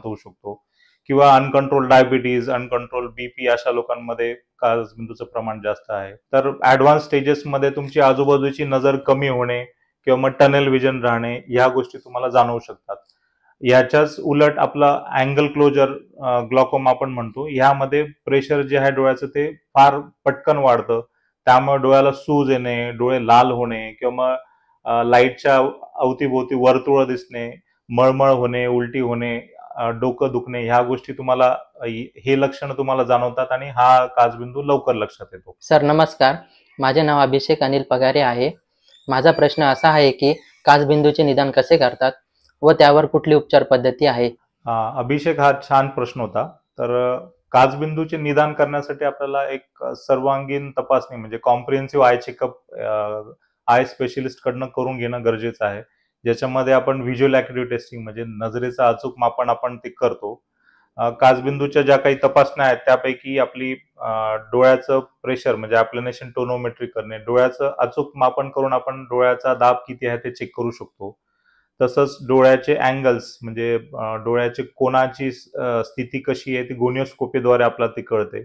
होऊ शकतो, किंवा अनकंट्रोल डायबिटीज, अनकंट्रोल बीपी अशा लोकांमध्ये काचबिंदूचं प्रमाण जास्त आहे. तर ऍडव्हान्स स्टेजेसमध्ये तुमची आजूबाजूची नजर कमी होणे किंवा मग टनेल विजन राहणे या गोष्टी तुम्हाला जाणवू शकतात. याच्याच उलट आपला अँगल क्लोजर ग्लॉकोमा आपण म्हणतो, ह्यामध्ये प्रेशर जे आहे डोळ्याचं ते फार पटकन वाढतं. त्यामुळे डोळ्याला सूज येणे, डोळे लाल होणे किंवा मग लाईटच्या अवतीभोवती वर्तुळ दिसणे, मळमळ होणे, उलटी होणे, डोकं दुखणे, ह्या गोष्टी तुम्हाला हे लक्षण तुम्हाला जाणवतात आणि हा काचबिंदू लवकर लक्षात येतो. सर नमस्कार, माझे नाव अभिषेक अनिल पगारे आहे. माझा प्रश्न असा आहे की काचबिंदूचे निदान कसे करतात व त्यावर कुठली उपचार पद्धती आहे? अभिषेक, हा छान प्रश्न होता. तर काचबिंदूचे निदान करण्यासाठी आपल्याला एक सर्वांगीण तपासणी म्हणजे comprehensive I checkup eye specialist कडनं करून घेणं गरजेचं आहे, ज्याच्यामध्ये आपण व्हिज्युअल ॲक्युटी टेस्टिंग म्हणजे नजरेचं अचूक मापन आपण ते करतो. काचबिंदूच्या ज्या काही तपासण्या आहेत त्यापैकी आपली डोळ्याचं प्रेशर म्हणजे ॲप्लनेशन टोनोमेट्री करणे, डोळ्याचं अचूक मापन करून आपण डोळ्याचा दाब किती आहे ते चेक करू शकतो. तसंच डोळ्याचे अँगल्स म्हणजे डोळ्याची कोणाची स्थिती कशी आहे ती गोनिओस्कोपीद्वारे आपल्याला ती कळते.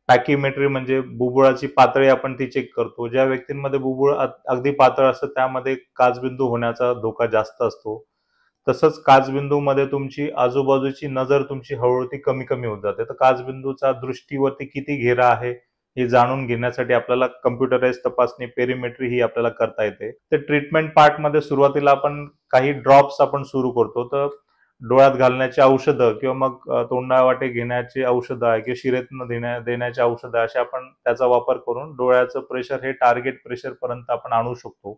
पॅकीमेट्री म्हणजे बुबुळाची पातळी आपण ती चेक करतो. ज्या व्यक्तींमध्ये बुबुळ अगदी पातळ असतं त्यामध्ये काचबिंदू होण्याचा धोका जास्त असतो. तसंच काचबिंदूमध्ये तुमची आजूबाजूची नजर तुमची हळूहळू ती कमी कमी होत जाते. तर काचबिंदूचा दृष्टीवरती किती घेरा आहे हे जाणून घेण्यासाठी आपल्याला कम्प्युटराइज तपासणी पेरिमेट्री ही आपल्याला करता येते. तर ट्रीटमेंट पार्टमध्ये सुरुवातीला आपण काही ड्रॉप्स आपण सुरू करतो. तर डोळ्यात घालण्याची औषधं किंवा मग तोंडावाटे घेण्याची औषधं आहे किंवा शिरेतनं देण्याची औषधं असे आपण त्याचा वापर करून डोळ्याचं प्रेशर हे टार्गेट प्रेशर पर्यंत आपण आणू शकतो.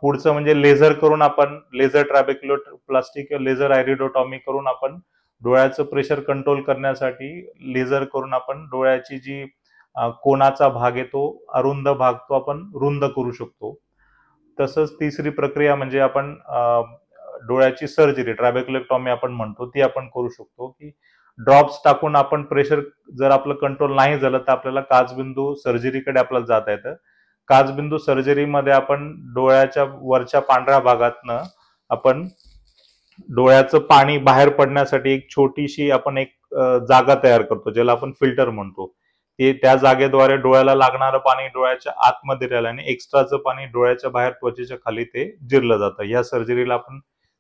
पुढचं म्हणजे लेझर करून आपण लेझर ट्रॅबेक्युलोप्लास्टी किंवा लेझर आयरिडोटॉमी करून आपण डोळ्याचं प्रेशर कंट्रोल करण्यासाठी लेझर करून आपण डोळ्याची जी कोणाचा भाग आहे तो अरुंद भाग तो आपण रुंद करू शकतो. तसंच तिसरी प्रक्रिया म्हणजे आपण डोळ्याची सर्जरी ट्रॅबेक्युलेक्टॉमी आपण म्हणतो ती आपण करू शकतो, की ड्रॉप्स टाकून आपण प्रेशर जर आपलं कंट्रोल नाही झालं तर आपल्याला काचबिंदू सर्जरीकडे आपल्याला जाता येतं. काचबिंदू सर्जरीमध्ये आपण डोळ्याच्या वरच्या पांढऱ्या भागातनं आपण डोळ्याचं पाणी बाहेर पडण्यासाठी एक छोटीशी आपण एक जागा तयार करतो, ज्याला आपण फिल्टर म्हणतो. ते त्या जागेद्वारे डोळ्याला लागणारं पाणी डोळ्याच्या आतमध्ये राहिलं आणि एक्स्ट्राचं पाणी डोळ्याच्या बाहेर त्वचेच्या खाली ते जिरलं जातं. या सर्जरीला आपण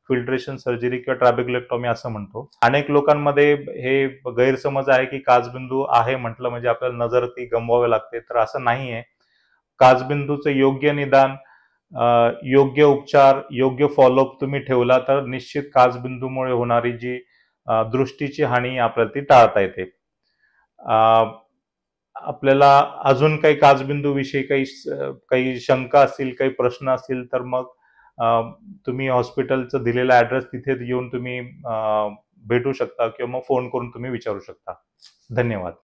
फिल्ट्रेशन सर्जरी किंवा ट्रॅबेक्युलेक्टॉमी असं म्हणतो. अनेक लोकांमध्ये हे गैरसमज आहे की काचबिंदू आहे म्हटलं म्हणजे आपल्याला नजर ती गमवावी लागते, तर असं नाहीये. काचबिंदूचं योग्य निदान, योग्य उपचार, योग्य फॉलोअप तुम्ही ठेवला तर निश्चित काचबिंदूमुळे होणारी जी दृष्टीची हानी आपल्याला ती टाळता येते. आपल्याला अजून काही काचबिंदू विषयी काही शंका असतील, काही प्रश्न असतील तर मग तुम्ही हॉस्पिटलचं दिलेला ऍड्रेस तिथे येऊन तुम्ही भेटू शकता किंवा मग फोन करून तुम्ही विचारू शकता. धन्यवाद.